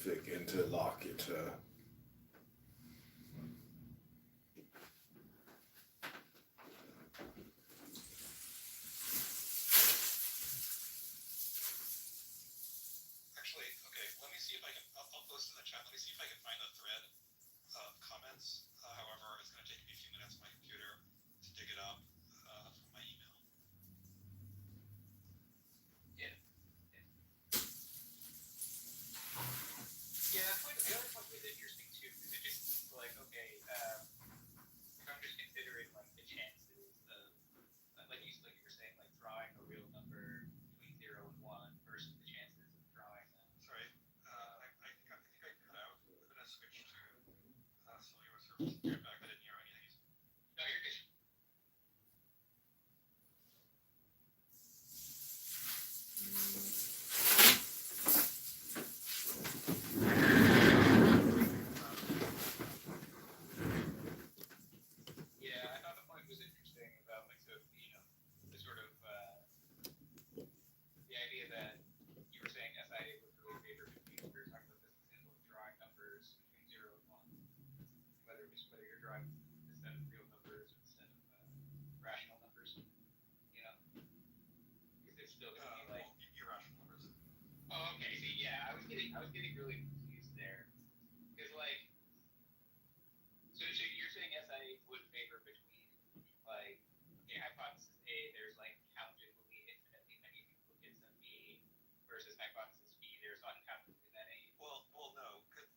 specific and to lock it to. Actually, okay, let me see if I can, I'll post in the chat, let me see if I can find a thread of comments. However, it's going to take me a few minutes on my computer to dig it up from my email. Yeah. Yeah, the other point was interesting too, because it just seems like, okay, if I'm just considering like the chances of, like you were saying, like drawing a real number between 0 and 1 versus the chances of drawing Sorry, I think I cut out. I'm going to switch to cellular service. Get back. I didn't hear anything. No, you're good. Yeah, I thought the point was interesting about like the sort of the idea that you were saying SIA would really favor between, we were talking about this example of drawing numbers between 0 and 1, whether you're drawing instead of real numbers or instead of rational numbers, because it's still going to be like irrational numbers. Oh, okay. See, yeah, I was getting really confused there, because like, so you're saying SIA would favor between like, okay, hypothesis A, there's like countably infinitely many duplicates of B, versus hypothesis B, there's uncountably many. Well, no, because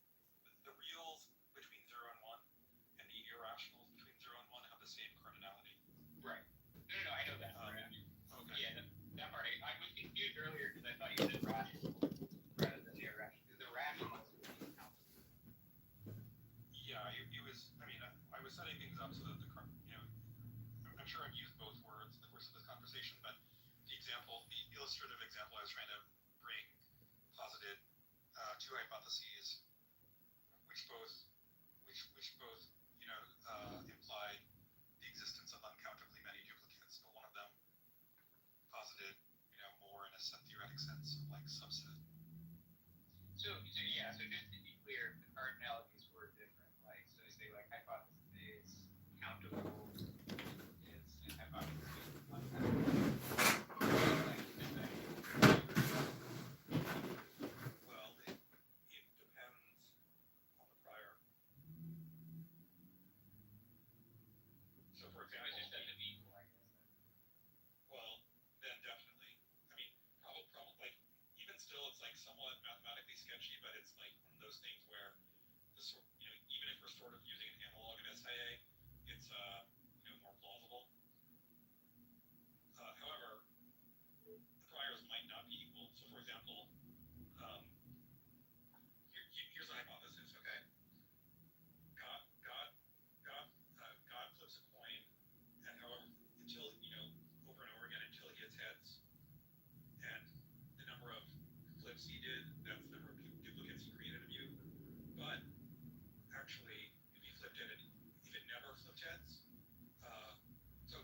the reals between 0 and 1 and the irrationals between 0 and 1 have the same cardinality. Right. No, I know that. Right. Okay. Yeah, that part. I was confused earlier because I thought you said rational rather than irrational, because the rationals would be countable. Yeah, I was setting things up so that I'm sure I've used both words in the course of this conversation, but the illustrative example I was trying to bring posited two hypotheses, which both implied the existence of uncountably many duplicates, but one of them posited, more in a set theoretic sense, like subset. So just to be clear, the cardinalities were different. Like, so they say like hypothesis A is countable duplicates, and hypothesis B is uncountable. Well, it depends on the prior. So, for example, it just doesn't equal, I guess. Well, then definitely. Probably, like, even still, it's like somewhat mathematically sketchy, but it's like one of those things where even if we're sort of using an analog of SIA, it's more plausible. However, the priors might not be equal. So, for example, here's a hypothesis. Okay, God flips a coin, and however until over and over again until he hits heads, and the number of flips he did, that's the number of duplicates he created of you. But actually, if he flipped it, and if it never flipped heads, so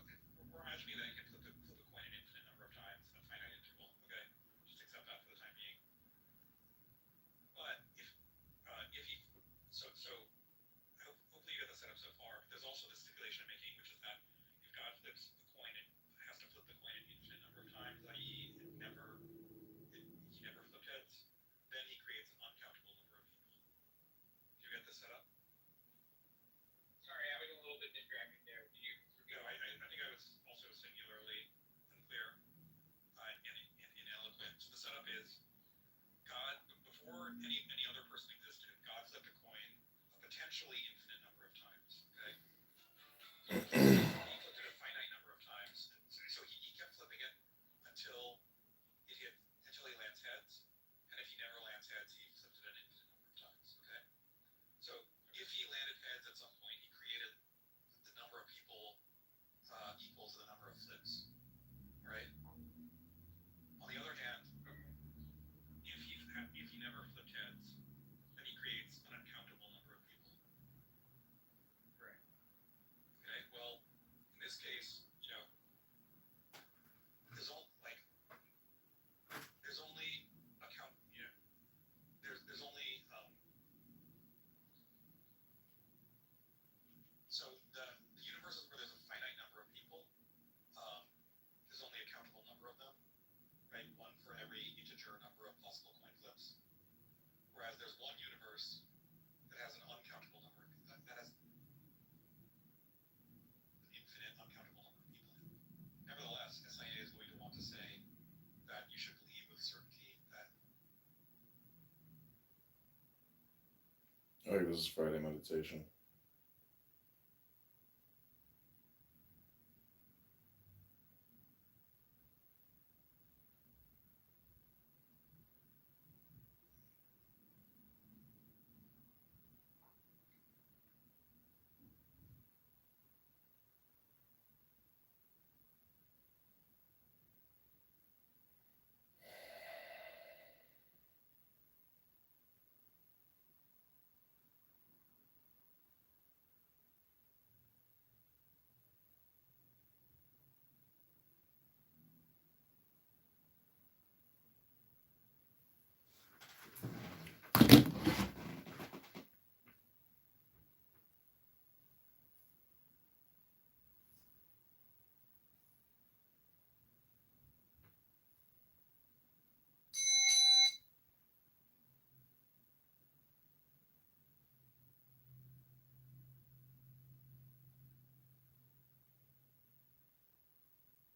we're imagining that you can flip a coin an infinite number of times in a finite interval. Okay, just accept that for the time being. But if he hopefully you get the setup so far. But there's also this stipulation I'm making, which is that if God flips the coin, it has to flip the coin an infinite number of times, i.e., he never flipped heads. Then he creates an uncountable number of people. Do you get this setup? Sorry, I was a little bit distracted there. Did you? No, I think I was also singularly unclear and ineloquent. So the setup is God, before any other person existed, God flipped a coin a potentially infinite number of times. Okay, he flipped it a finite number of times, and so he kept flipping it until he lands heads, and if he never lands heads, he flips it an infinite number of times. Okay, so if he landed heads at some point, he created the number of people equal to the number of flips, right? On the other hand, if he never flipped heads, then he creates an uncountable number of people. Whereas there's one universe that has an uncountable number, that has an infinite, uncountable number of people in it. Nevertheless, SIA is going to want to say that you should believe with certainty that I think this is Friday meditation. finally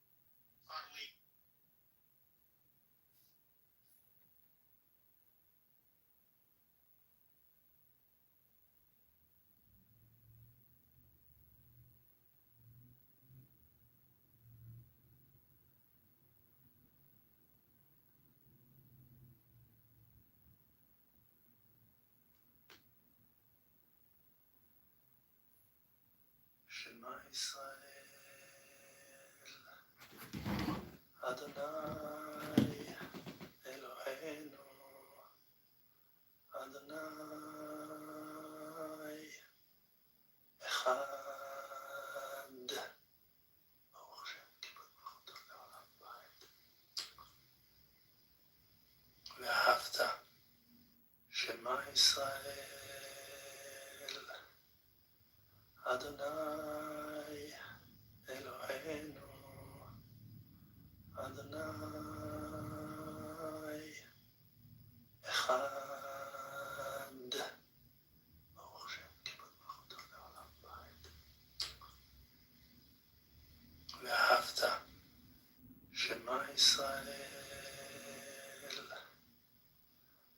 Shema Yisrael, Adonai Eloheinu, Adonai Echad, Baruch Shem Kibbutz Malchuto Le'olam Bayit. ואהבת שמע ישראל, אדוני אלוהינו, אדוני אחד, ברוך שם כיבוד מלכותו לעולם בית. ואהבת שמע ישראל,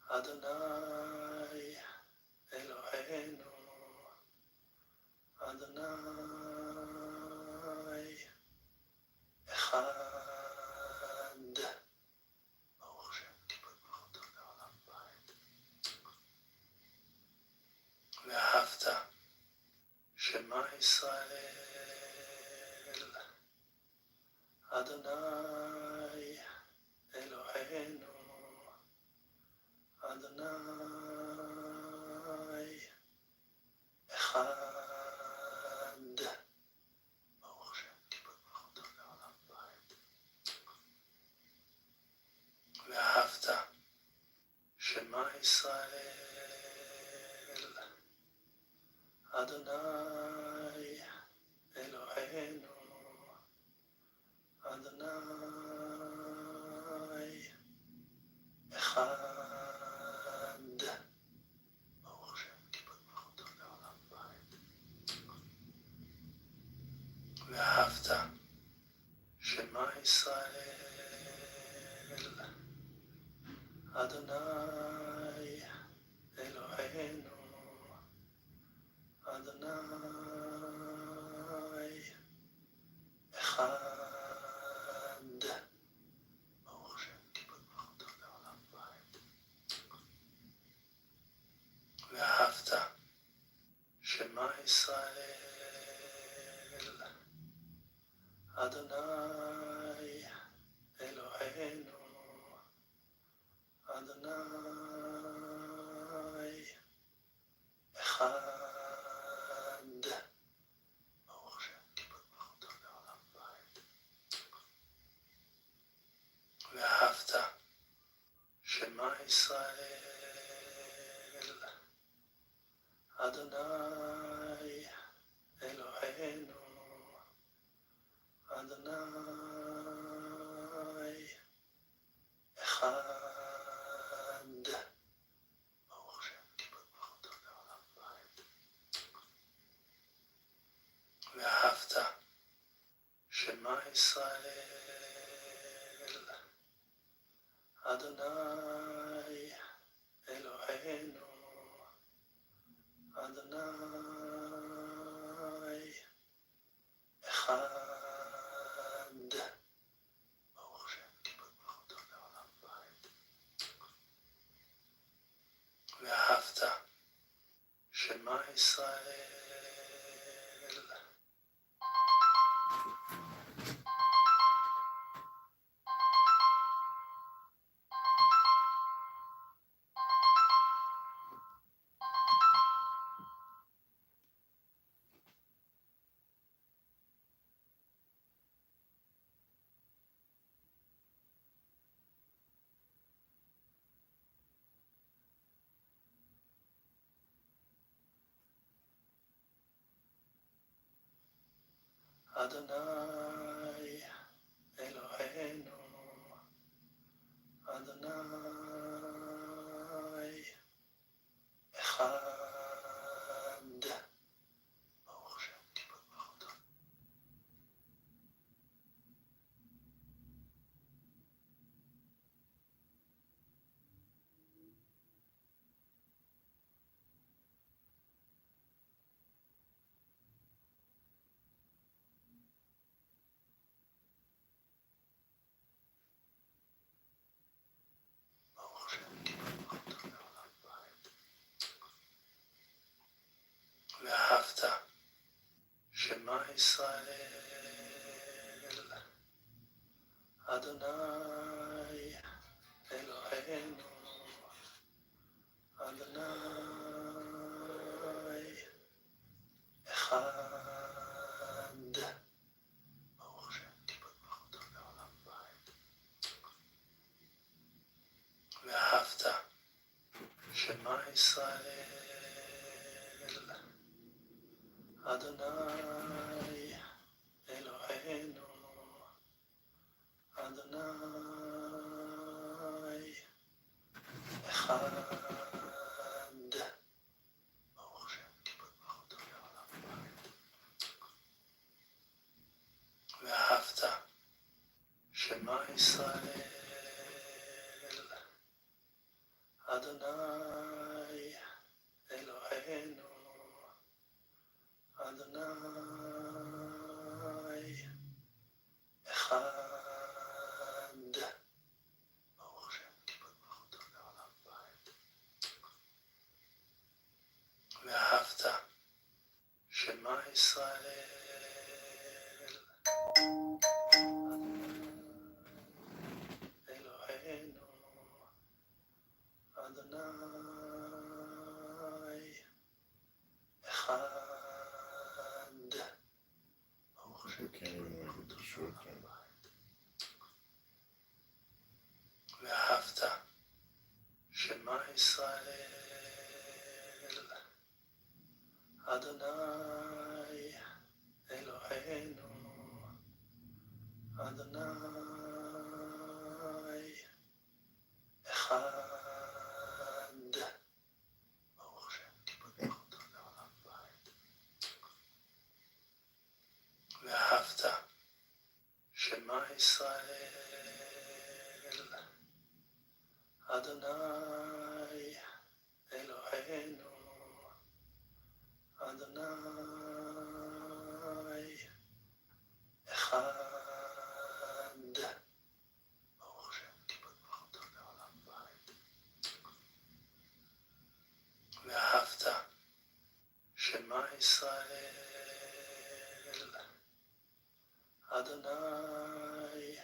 אדוני אלוהינו, אדוני אחד, ברוך שם כיבוד מלכותו לעולם בית. ואהבת שמע ישראל, אדוני אלוהינו, אדוני אחד, ברוך שם כיבוד מלכותו לעולם בית. ואהבת שמע ישראל, אדוני אלוהינו, אדוני אחד, ברוך שם כיבוד מלכותו לעולם בית. ואהבת שמע ישראל, אדוני אלוהינו, אדוני אחד, ברוך שם כיבוד מלכותו לעולם בית. ואהבת שמע ישראל, אדוני אלוהינו, אדוני אחד, ברוך שם כיבוד מלכותו לעולם בית. ואהבת שמע ישראל, אדוני אלוהינו, אדוני אחד, ברוך ישראל, אדוני אלוהינו, אדוני אחד. ברוך שם כיפות ברכותיו לעולם ועד. ואהבת שמע ישראל, אדוני אלוהינו, אדוני אחד. ברוך שם כיפות ברכותיו. ברוך שם כיפות ברכותיו לעולם ועד. ואהבת שמע ישראל, אדוני אלוהינו, אדוני אחד. ברוך שם כיפות ברכותיו לעולם ועד. ואהבת שמע ישראל, אדוני אלוהינו, אדוני אחד. ברוך שם כיפות ברכותיו לעולם ועד. ואהבת שמע ישראל, אדוני אלוהינו, אדוני אחד. ברוך שם כיפות ברכותיו לעולם ועד. ואהבת שמע ישראל, אלוהינו, אדוני אחד. ברוך שם We can't even make it to short term. ואהבת שמע ישראל, אדוני אלוהינו, אדוני אחד. ברוך שם כיפות ברכותיו לעולם ועד. ואהבת שמע ישראל, אדוני אלוהינו, אדוני אחד. ברוך שם כיפות ברכותיו לעולם ועד. ואהבת שמע ישראל, אדוני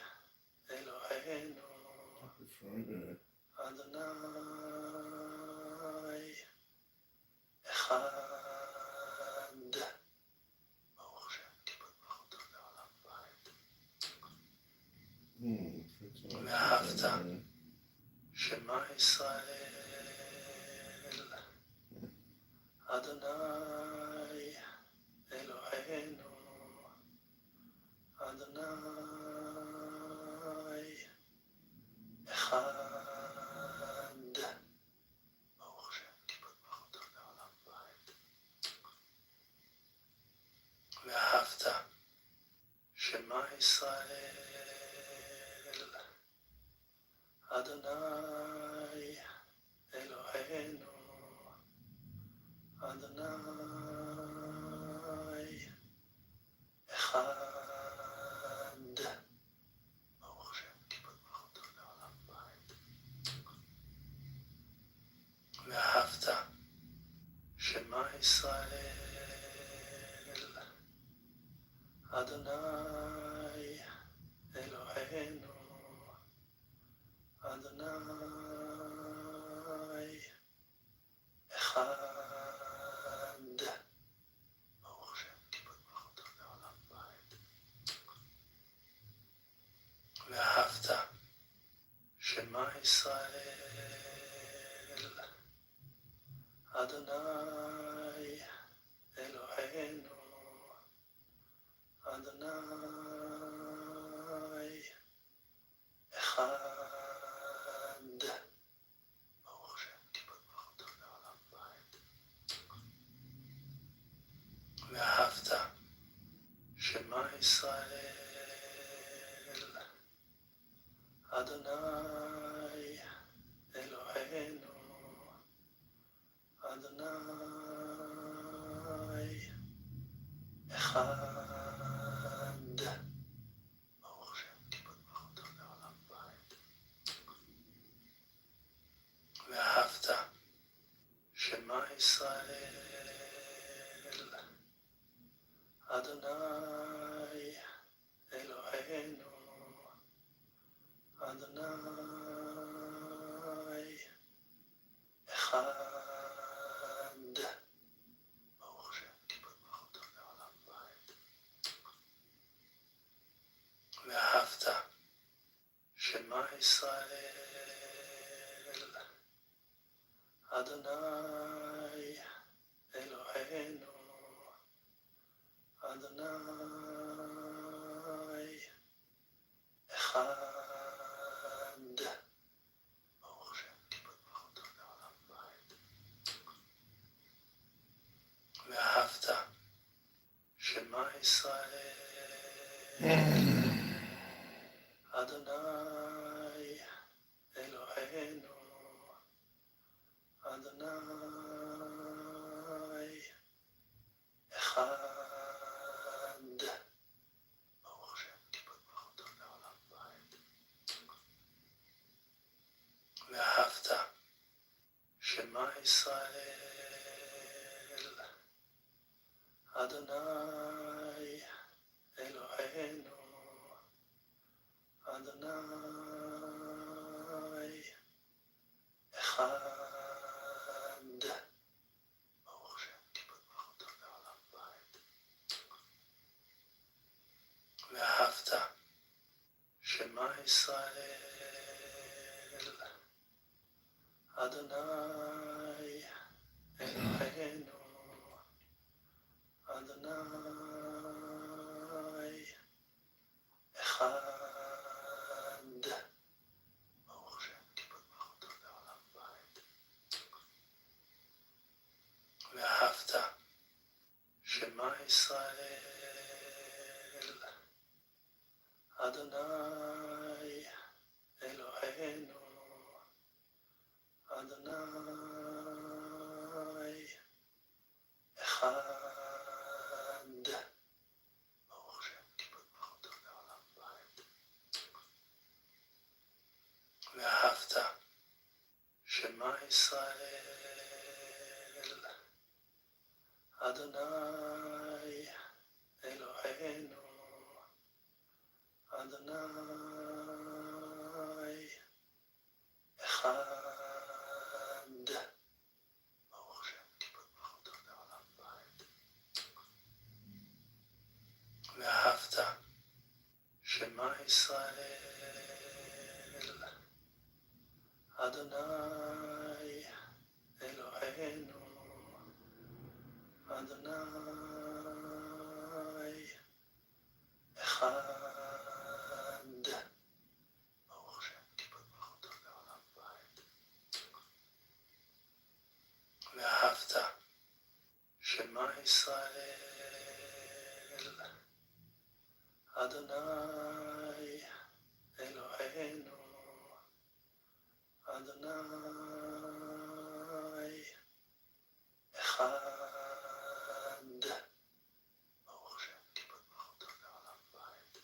אלוהינו, Happy Friday. אדוני אחד. ברוך שם כיפות ברכותיו לעולם ועד. ואהבת שמע ישראל, אדוני אלוהינו, אדוני אחד. ברוך שם כיפות ברכותיו לעולם ועד. ואהבת שמע ישראל, אדוני אלוהינו, אדוני אחד. ברוך השם, כיפת ברכותיו לעולם בית. ואהבת שמע ישראל, אדוני אלוהינו, אדוני אחד. ברוך השם, כיפת ברכותיו לעולם בית. ואהבת שמע ישראל, אדוני אלוהינו, אדוני אחד. ברוך השם, כיפת ברכותיו לעולם בית. ואהבת שמע ישראל, אדוני אלוהינו, אדוני אחד. ברוך השם, כיפת ברכותיו לעולם בית. ואהבת שמע ישראל, אדוני אלוהינו, אדוני אחד. ברוך השם, כיפת ברכותיו לעולם בית. ואהבת שמע ישראל, אדוני אלוהינו, אדוני אחד. ברוך השם, כיפת ברכותיו לעולם בית. ואהבת שמע ישראל, אדוני אלוהינו, אדוני אחד. ברוך השם, כיפת ברכותיו לעולם בית. ואהבת שמע ישראל, אדוני אלוהינו, אדוני אחד. ברוך השם, כיפת ברכותיו לעולם בית. ואהבת שמע ישראל, אדוני אלוהינו, אדוני אחד. ברוך השם, כיפת ברכותיו לעולם בית. ואהבת שמע ישראל, אדוני אלוהינו, אדוני אחד. ברוך השם, כיפת ברכותיו לעולם בית. ואהבת שמע ישראל, אדוני אלוהינו, אדוני אחד. ברוך השם, כיפת ברכותיו לעולם בית. ואהבת שמע ישראל, אדוני אלוהינו, אדוני אחד. ברוך השם, כיפת ברכותיו לעולם בית. ואהבת שמע ישראל, Adonai Eloheinu, Adonai Echad. Baruch Hashem, כיפות ברכותיו לעולם ועד.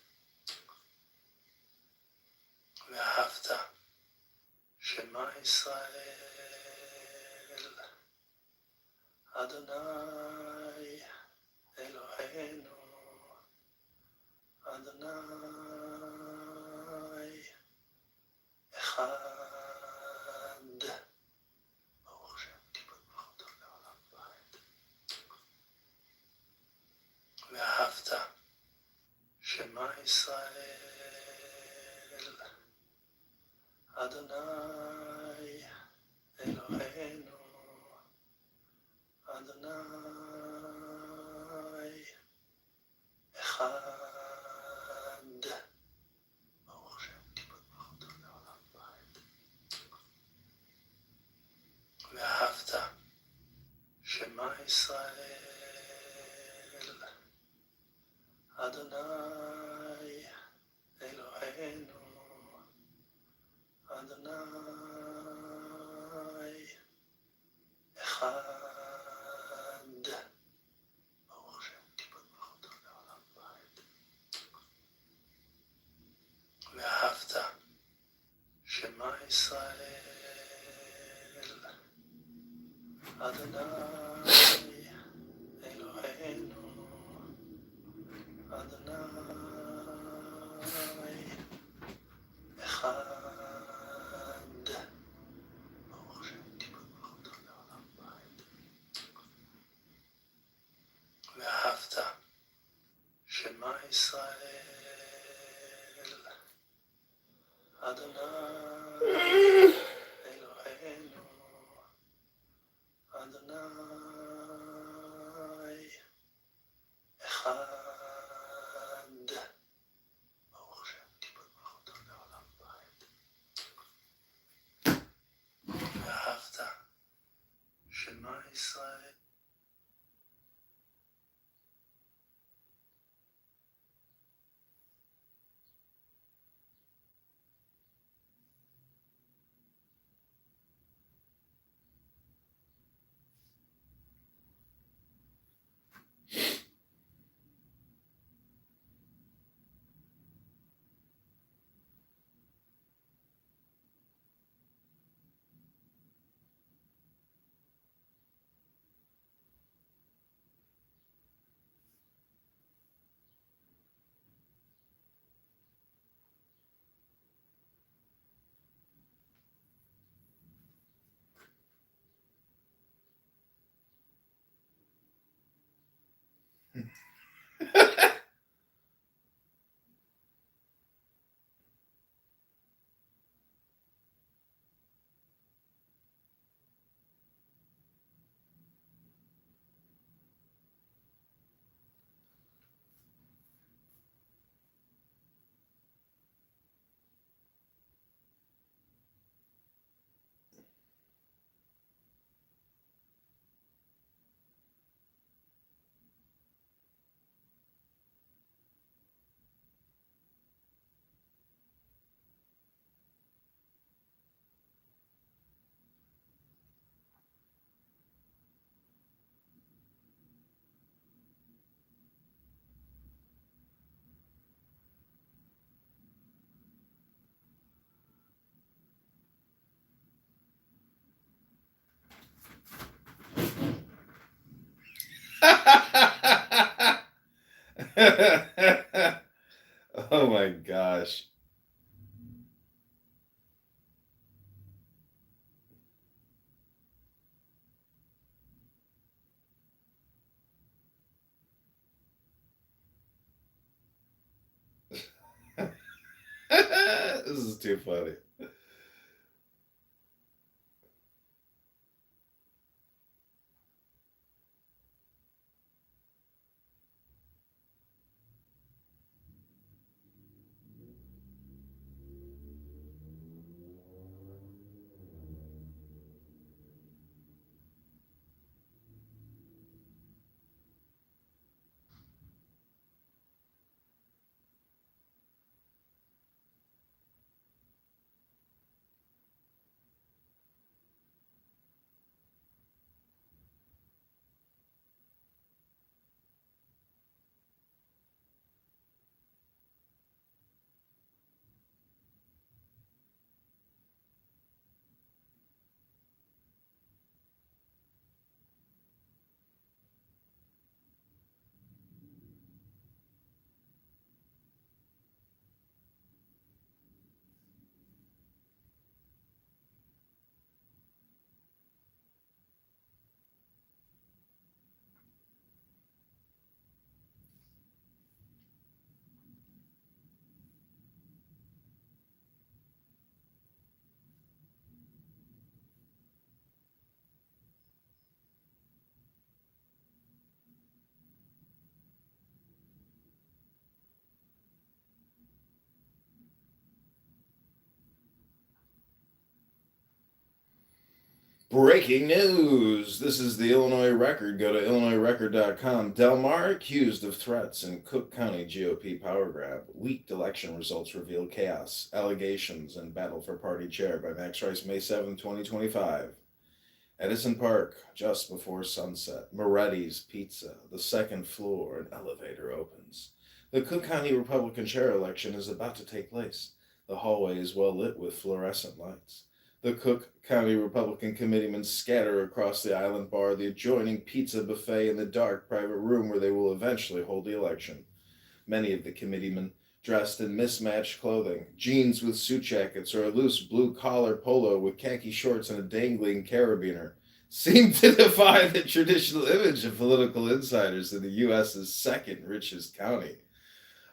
ואהבת שמע ישראל, אדוני אלוהינו, אדוני אחד. ברוך השם, כיפות ברכותיו לעולם ועד. ואהבת שמע ישראל, אדוני אלוהינו, אדוני אחד. ברוך השם, כיפות ברכותיו לעולם ועד. ואהבת שמע ישראל, אדוני אלוהינו, אדוני אחד. ברוך השם, כיפות ברכותיו לעולם ועד. ואהבת שמע ישראל, אדוני אלוהינו, אדוני אחד. ברוך השם, כיפות ברכותיו לעולם ועד. ואהבת שמע ישראל, אדוני אלוהינו, אדוני אחד. ברוך השם, כיפות ברכותיו לעולם ועד. ואהבת שמע ישראל, Oh my gosh. This is too funny. Breaking news! This is the Illinois Record. Go to illinoisrecord.com. Del Mar accused of threats in Cook County GOP power grab. Leaked election results reveal chaos, allegations, and battle for party chair by Max Rice, May 7, 2025. Edison Park, just before sunset. Moretti's Pizza, the second floor, an elevator opens. The Cook County Republican chair election is about to take place. The hallway is well lit with fluorescent lights. The Cook County Republican committeemen scatter across the island bar, the adjoining pizza buffet, and the dark private room where they will eventually hold the election. Many of the committeemen, dressed in mismatched clothing, jeans with suit jackets or a loose blue-collar polo with khaki shorts and a dangling carabiner, seem to defy the traditional image of political insiders in the U.S.'s second richest county.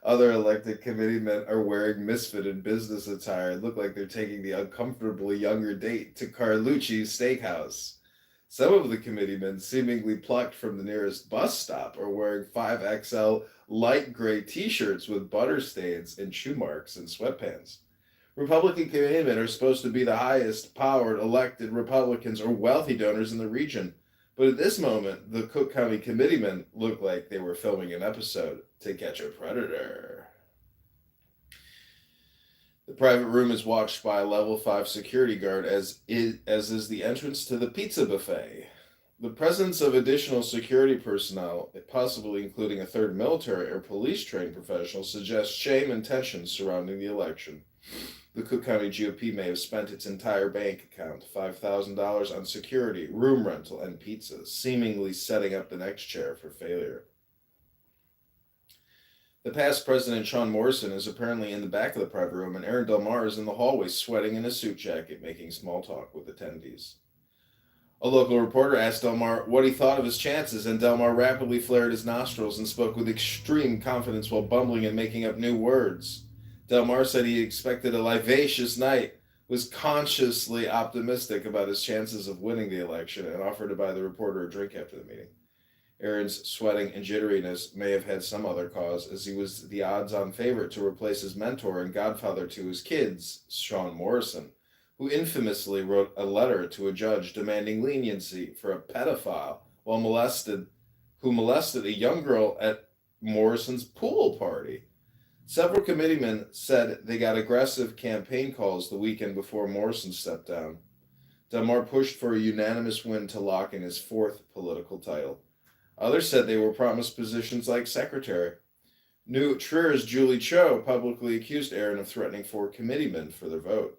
Other elected committeemen are wearing misfitted business attire and look like they're taking the uncomfortably younger date to Carlucci's Steakhouse. Some of the committeemen, seemingly plucked from the nearest bus stop, are wearing 5XL light gray t-shirts with butter stains and shoe marks and sweatpants. Republican committeemen are supposed to be the highest powered elected Republicans or wealthy donors in the region. But at this moment, the Cook County committeemen look like they were filming an episode To Catch a Predator. The private room is watched by a level 5 security guard, as is the entrance to the pizza buffet. The presence of additional security personnel, possibly including a third military or police-trained professional, suggests shame and tension surrounding the election. The Cook County GOP may have spent its entire bank account, $5,000 on security, room rental, and pizza, seemingly setting up the next chair for failure. The past president, Sean Morrison, is apparently in the back of the private room, and Aaron Del Mar is in the hallway sweating in a suit jacket, making small talk with attendees. A local reporter asked Del Mar what he thought of his chances, and Del Mar rapidly flared his nostrils and spoke with extreme confidence while bumbling and making up new words. Del Mar said he expected a livacious night, was consciously optimistic about his chances of winning the election, and offered to buy the reporter a drink after the meeting. Aaron's sweating and jitteriness may have had some other cause, as he was the odds-on favorite to replace his mentor and godfather to his kids, Sean Morrison, who infamously wrote a letter to a judge demanding leniency for a pedophile who molested a young girl at Morrison's pool party. Several committeemen said they got aggressive campaign calls the weekend before Morrison stepped down. Del Mar pushed for a unanimous win to lock in his fourth political title. Others said they were promised positions like secretary. New Trier's Julie Cho publicly accused Aaron of threatening 4 committeemen for their vote.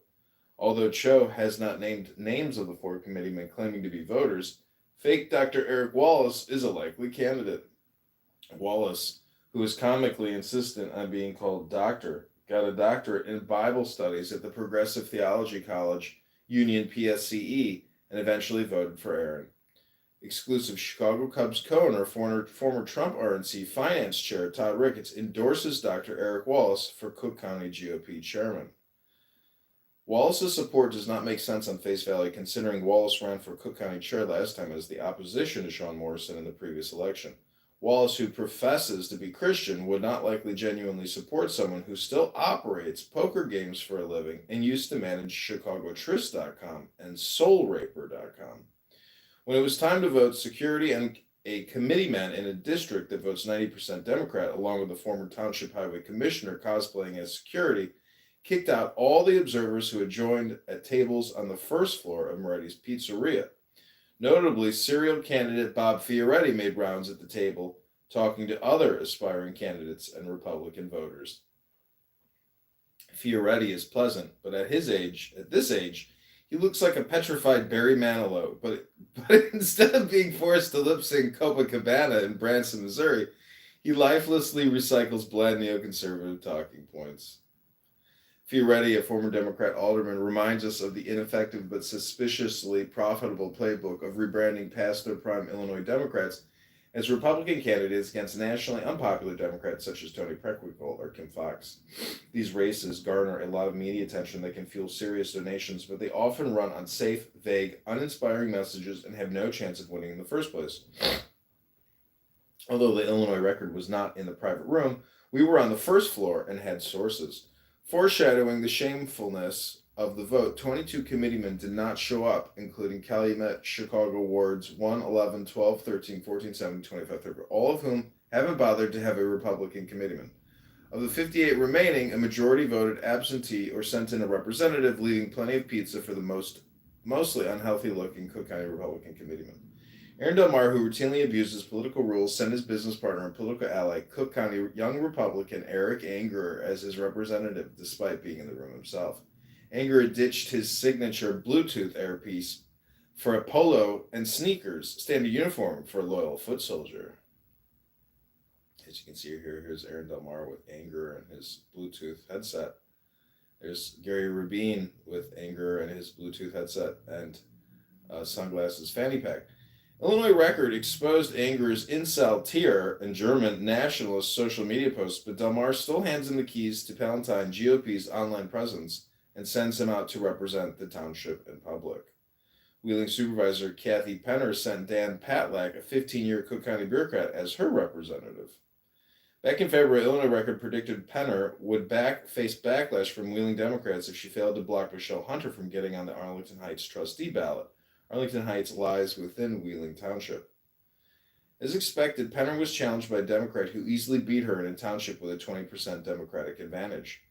Although Cho has not named names of the 4 committeemen claiming to be voters, fake Dr. Eric Wallace is a likely candidate. Wallace, who is comically insistent on being called doctor, got a doctorate in Bible studies at the Progressive Theology College, Union PSCE, and eventually voted for Aaron. Exclusive Chicago Cubs co-owner, former Trump RNC finance chair Todd Ricketts endorses Dr. Eric Wallace for Cook County GOP chairman. Wallace's support does not make sense on face value, considering Wallace ran for Cook County chair last time as the opposition to Sean Morrison in the previous election. Wallace, who professes to be Christian, would not likely genuinely support someone who still operates poker games for a living and used to manage ChicagoTrist.com and SoulRaper.com. When it was time to vote, security and a committeeman in a district that votes 90% Democrat, along with the former township highway commissioner cosplaying as security, kicked out all the observers who had joined at tables on the first floor of Moretti's Pizzeria. Notably, serial candidate Bob Fioretti made rounds at the table, talking to other aspiring candidates and Republican voters. Fioretti is pleasant, but at this age, he looks like a petrified Barry Manilow. But instead of being forced to lip-sync Copacabana in Branson, Missouri, he lifelessly recycles bland neoconservative talking points. Fioretti, a former Democrat alderman, reminds us of the ineffective but suspiciously profitable playbook of rebranding past their prime Illinois Democrats as Republican candidates against nationally unpopular Democrats such as Tony Preckwinkle or Kim Foxx. These races garner a lot of media attention that can fuel serious donations, but they often run on safe, vague, uninspiring messages and have no chance of winning in the first place. Although the Illinois Record was not in the private room, we were on the first floor and had sources, foreshadowing the shamefulness of the vote, 22 committeemen did not show up, including Calumet Chicago wards 1, 11, 12, 13, 14, 17, 25, 30, all of whom haven't bothered to have a Republican committeeman. Of the 58 remaining, a majority voted absentee or sent in a representative, leaving plenty of pizza for the mostly unhealthy-looking Cook County Republican committeeman. Aaron Del Mar, who routinely abuses political rules, sent his business partner and political ally, Cook County young Republican Eric Angerer, as his representative, despite being in the room himself. Angerer ditched his signature Bluetooth earpiece for a polo and sneakers, standard uniform for a loyal foot soldier. As you can see here, here's Aaron Del Mar with Angerer and his Bluetooth headset. There's Gary Rabin with Angerer and his Bluetooth headset and sunglasses fanny pack. Illinois Record exposed Angerer's incel tier and German nationalist social media posts, but Del Mar still hands him the keys to Palatine GOP's online presence and sends him out to represent the township in public. Wheeling Supervisor Kathy Penner sent Dan Patlack, a 15-year Cook County bureaucrat, as her representative. Back in February, Illinois Record predicted Penner would face backlash from Wheeling Democrats if she failed to block Michelle Hunter from getting on the Arlington Heights trustee ballot. Arlington Heights lies within Wheeling Township. As expected, Penner was challenged by a Democrat who easily beat her in a township with a 20% Democratic advantage.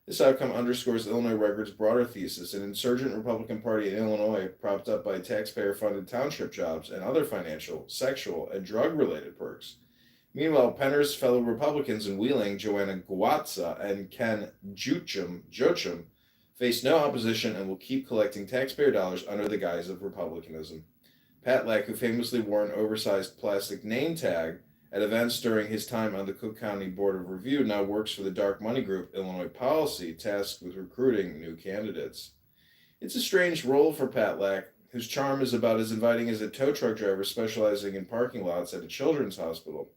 This outcome underscores Illinois Record's broader thesis: an insurgent Republican Party in Illinois propped up by taxpayer-funded township jobs and other financial, sexual, and drug-related perks. Meanwhile, Penner's fellow Republicans in Wheeling, Joanna Guatza and Ken Jochum, face no opposition and will keep collecting taxpayer dollars under the guise of republicanism. Patlack, who famously wore an oversized plastic name tag at events during his time on the Cook County Board of Review, now works for the dark money group Illinois Policy, tasked with recruiting new candidates. It's a strange role for Patlack, whose charm is about as inviting as a tow truck driver specializing in parking lots at a children's hospital.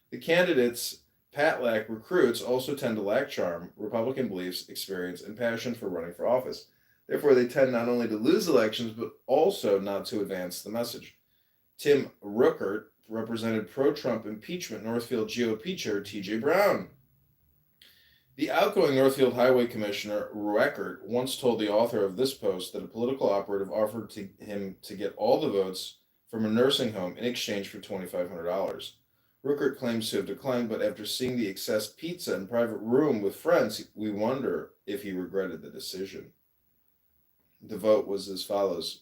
The candidates Patlack recruits also tend to lack charm, Republican beliefs, experience, and passion for running for office. Therefore, they tend not only to lose elections, but also not to advance the message. Tim Ruckert represented pro-Trump impeachment Northfield GOP Chair T.J. Brown. The outgoing Northfield Highway Commissioner, Ruckert, once told the author of this post that a political operative offered him to get all the votes from a nursing home in exchange for $2,500. Ruckert claims to have declined, but after seeing the excess pizza and private room with friends, we wonder if he regretted the decision. The vote was as follows.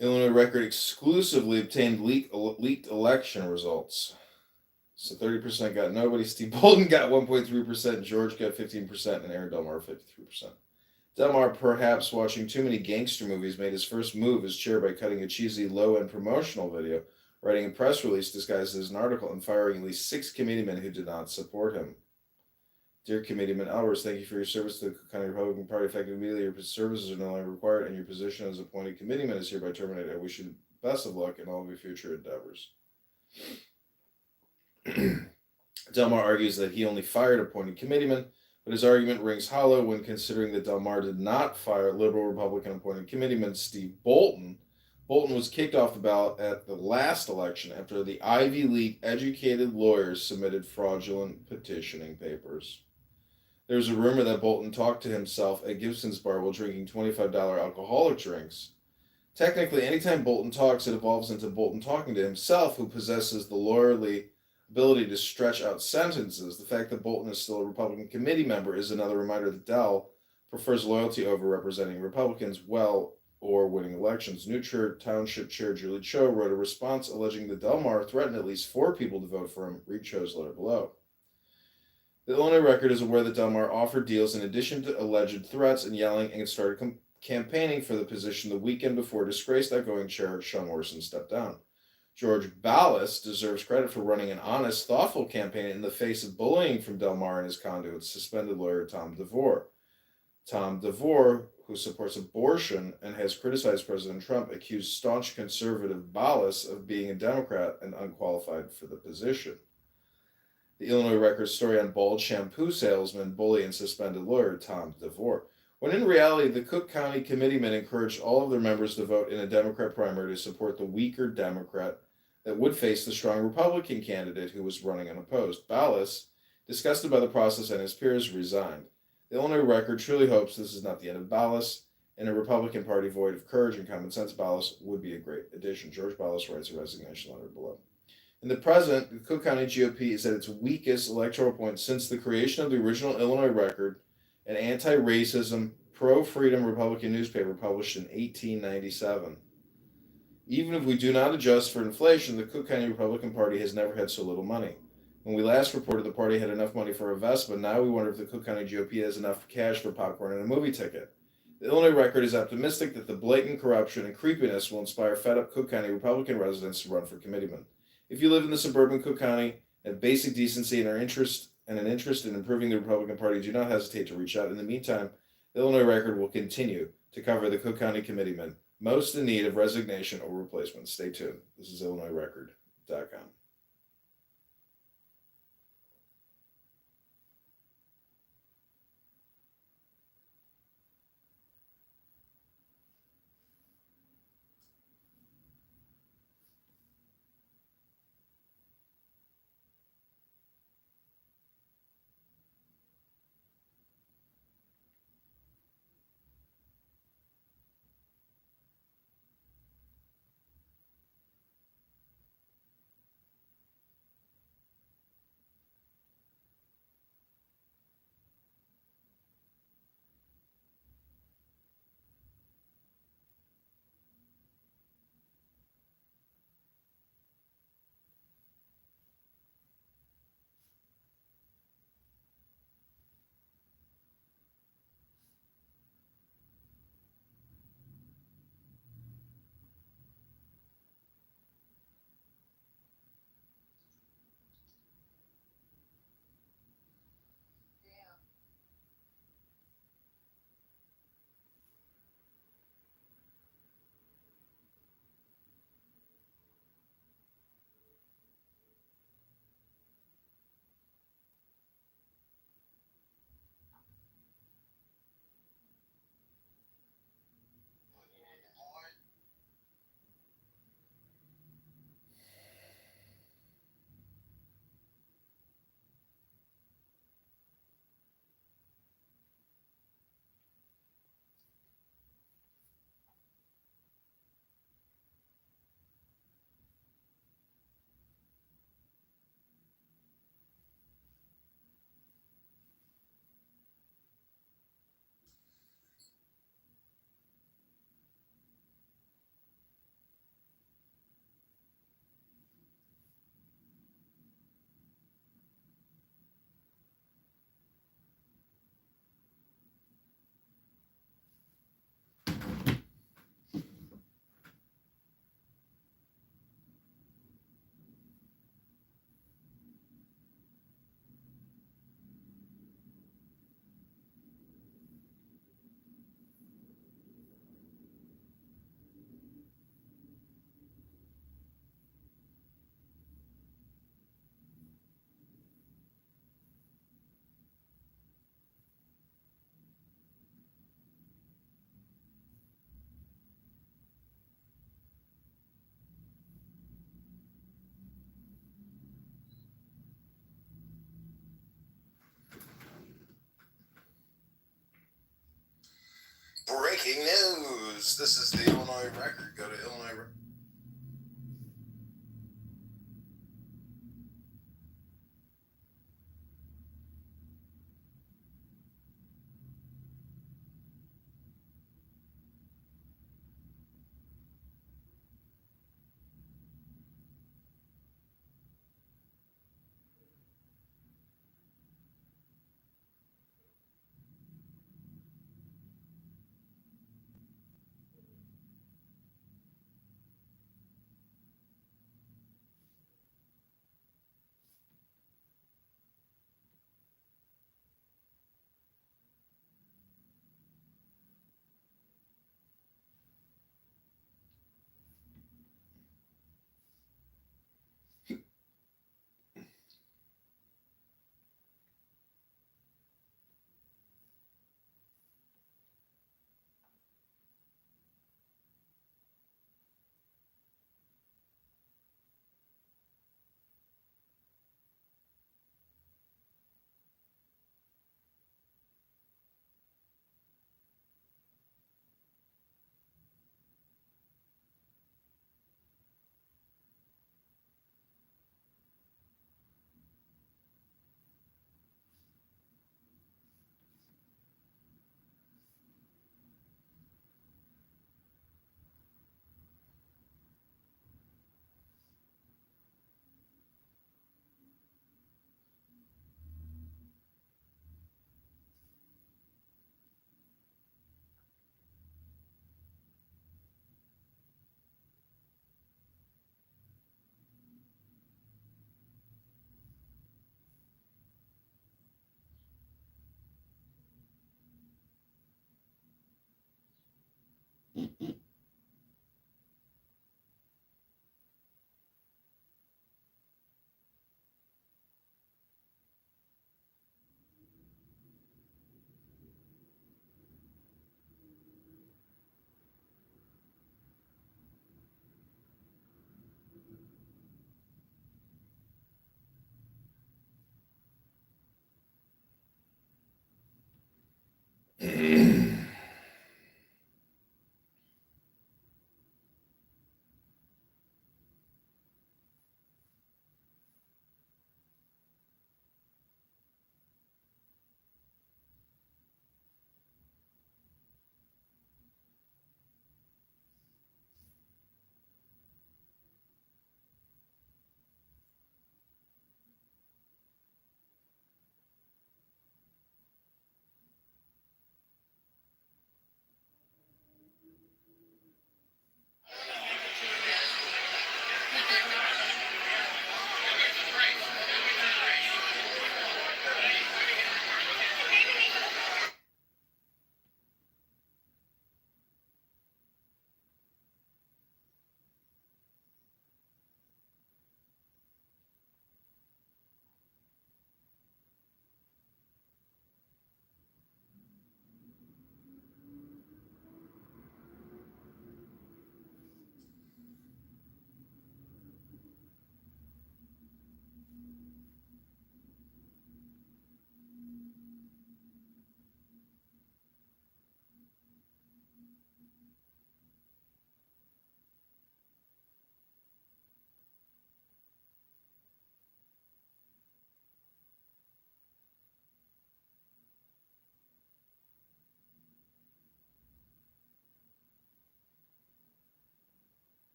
Illinois Record exclusively obtained leaked election results. So 30% got nobody. Steve Bolton got 1.3%, George got 15%, and Aaron Del Mar 53%. Del Mar, perhaps watching too many gangster movies, made his first move as chair by cutting a cheesy low-end promotional video, writing a press release disguised as an article, and firing at least 6 committeemen who did not support him. Dear Committeeman Elvers, thank you for your service to the Cook County Republican Party. Effective immediately, your services are no longer required, and your position as appointed committeeman is hereby terminated. I wish you the best of luck in all of your future endeavors. Del Mar argues that he only fired appointed committeemen, but his argument rings hollow when considering that Del Mar did not fire liberal Republican appointed committeeman Steve Bolton. Bolton was kicked off the ballot at the last election after the Ivy League educated lawyers submitted fraudulent petitioning papers. There's a rumor that Bolton talked to himself at Gibson's bar while drinking $25 alcoholic drinks. Technically, anytime Bolton talks, it evolves into Bolton talking to himself, who possesses the lawyerly ability to stretch out sentences. The fact that Bolton is still a Republican committee member is another reminder that Del prefers loyalty over representing Republicans well or winning elections. New Township Chair Julie Cho wrote a response alleging that Del Mar threatened at least 4 people to vote for him. Read Cho's letter below. The Illinois Record is aware that Del Mar offered deals in addition to alleged threats and yelling, and started campaigning for the position the weekend before disgraced outgoing chair Sean Morrison stepped down. George Ballas deserves credit for running an honest, thoughtful campaign in the face of bullying from Del Mar and his conduits, suspended lawyer Tom DeVore. Tom DeVore, who supports abortion and has criticized President Trump, accused staunch conservative Ballas of being a Democrat and unqualified for the position. The Illinois Record story on bald shampoo salesman, bully, and suspended lawyer Tom DeVore. When in reality, the Cook County committeemen encouraged all of their members to vote in a Democrat primary to support the weaker Democrat that would face the strong Republican candidate who was running unopposed. Ballas Disgusted by the process and his peers, resigned. The Illinois Record truly hopes this is not the end of Ballas. In a Republican Party void of courage and common sense, Ballas would be a great addition. George Ballas writes a resignation letter below. In the present, the Cook County GOP is at its weakest electoral point since the creation of the original Illinois Record, an anti-racism, pro-freedom Republican newspaper published in 1897. Even if we do not adjust for inflation, the Cook County Republican Party has never had so little money. When we last reported, the party had enough money for a Vespa. Now we wonder if the Cook County GOP has enough cash for popcorn and a movie ticket. The Illinois Record is optimistic that the blatant corruption and creepiness will inspire fed-up Cook County Republican residents to run for committeeman. If you live in the suburban Cook County, have basic decency and an interest in improving the Republican Party, do not hesitate to reach out. In the meantime, the Illinois Record will continue to cover the Cook County committeemen most in need of resignation or replacement. Stay tuned. This is IllinoisRecord.com. Breaking news! This is the Illinois Record. Go to Illinois.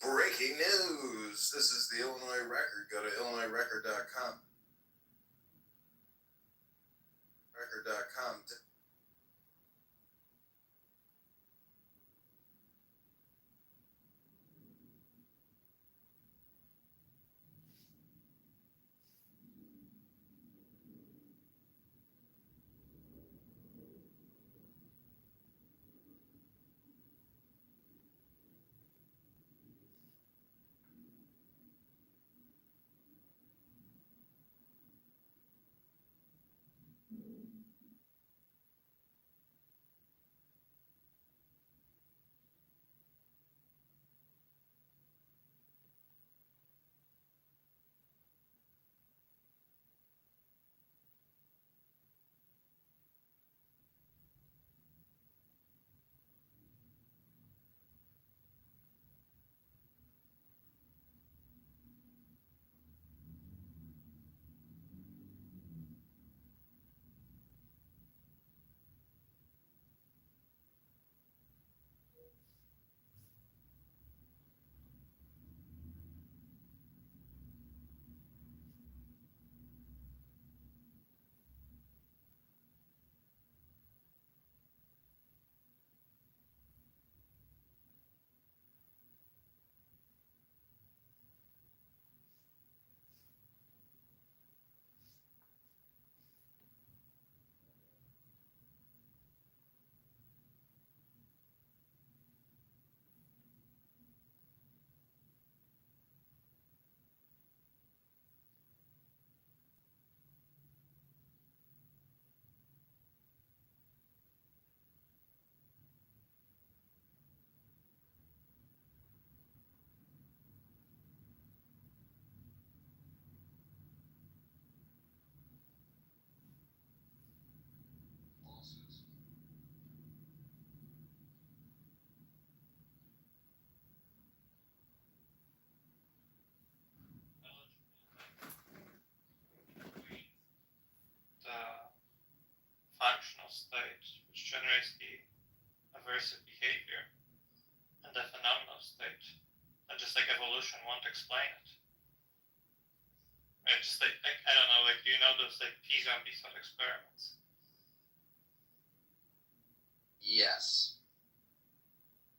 Breaking news! This is the Illinois Record. Go to illinoisrecord.com. Record.com. The functional state, which generates the aversive behavior, and the phenomenal state, and just like evolution won't explain it. Right? Just like I don't know, like do you know those like P-zombie thought experiments? Yes.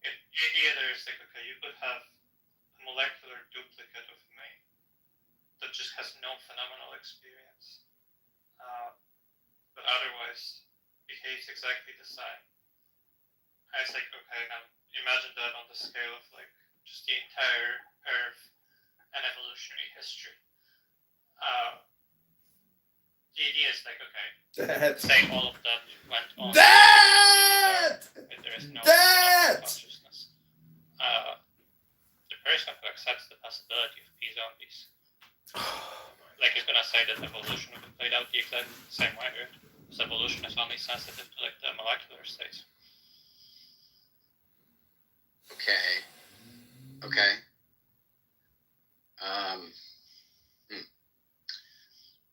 The idea there is like, okay, you could have a molecular duplicate of me that just has no phenomenal experience, but otherwise behaves exactly the same. I was like, okay, now imagine that on the scale of like just the entire Earth and evolutionary history. The idea is like, okay, say all of that went on. That! There is no That! consciousness. The person who accepts the possibility of P-zombies, like, is gonna say that evolution would have played out the exact same way, right? Because evolution is only sensitive to like the molecular state. Okay. Okay.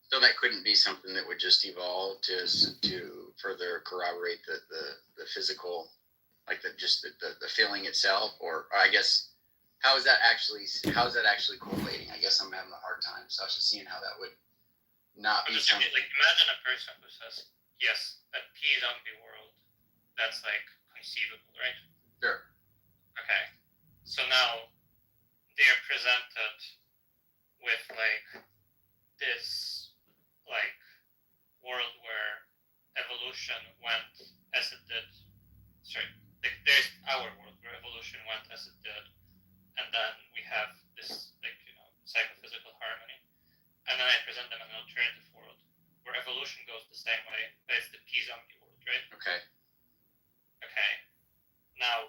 So that couldn't be something that would just evolve to further corroborate the physical, like the feeling itself, or I guess how is that actually correlating? I guess I'm having a hard time. So I was just seeing how that would not I'm be just thinking, something. like, imagine a person who says, yes, a P-zombie world, that's like conceivable, right? Sure. Okay. So now they're presented with like this like world where evolution went as it did. Sorry, there's our world where evolution went as it did, and then we have this like psychophysical harmony. And then I present them an alternative world where evolution goes the same way, but it's the P-zombie world, right? Okay. Okay. Now,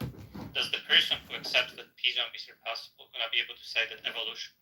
does the person who accepts that P-zombies are possible gonna be able to say that evolution?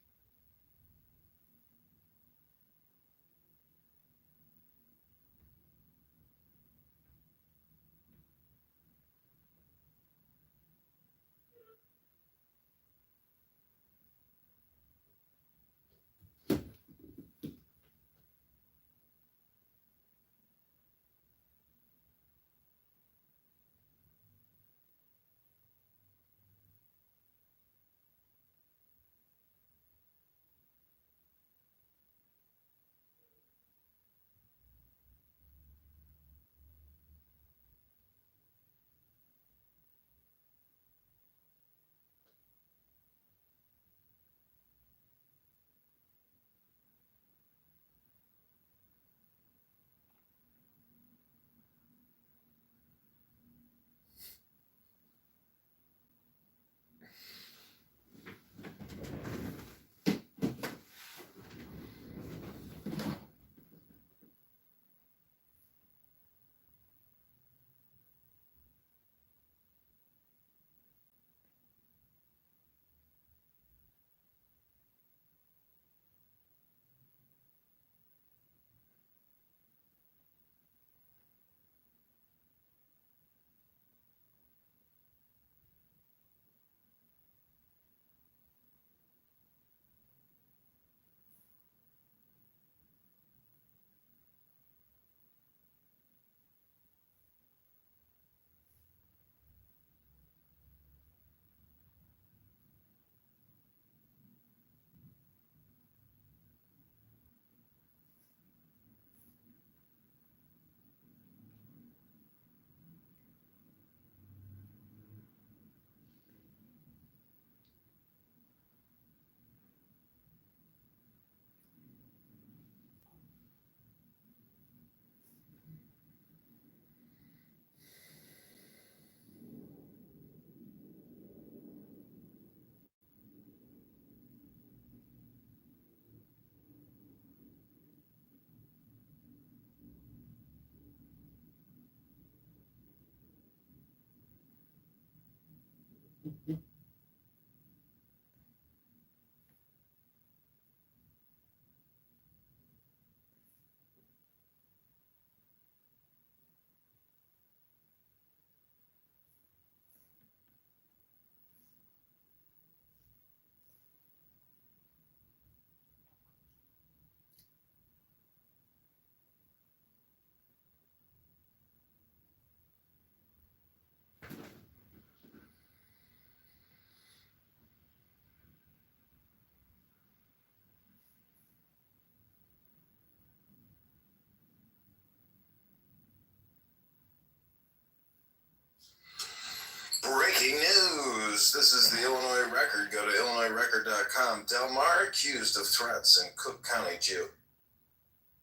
Breaking news! This is the Illinois Record. Go to illinoisrecord.com. Del Mar accused of threats in Cook County Jew.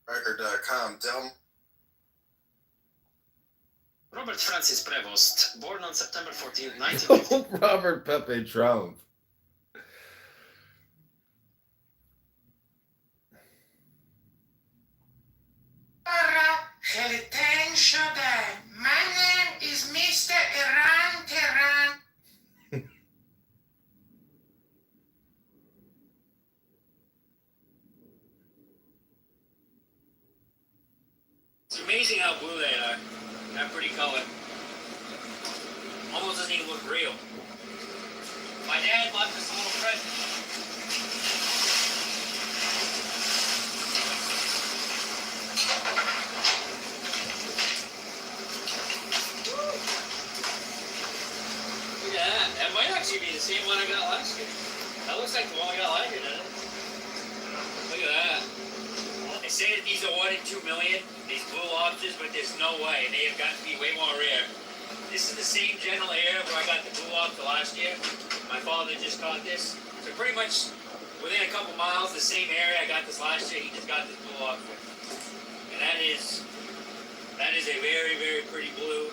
Record.com. Robert Francis Prevost, born on September 14, 1950. Robert Pepe Trump. My name is Mr. Iran Tehran. It's amazing how everything look real. My dad left us a little present. Look at that. That might actually be the same one I got last year. That looks like the one I got last year, doesn't it? Look at that. They say that these are 1 in 2 million, these blue lobsters, but there's no way. They have got to be way more rare. This is the same general area where I got the blue lobster last year. My father just caught this. So pretty much within a couple miles, the same area I got this last year, he just got this blue lobster. And that is a very, very pretty blue.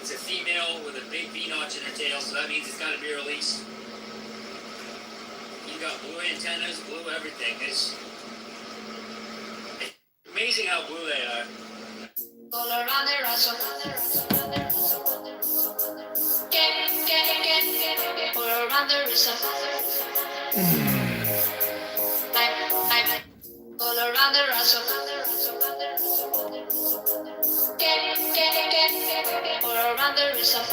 It's a female with a big V-notch in her tail, so that means it's got to be released. You've got blue antennas, blue everything. It's amazing how blue they are. All around the Russell. All around the Russell. All around the Russell. All around the Russell.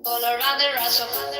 All around the Russell.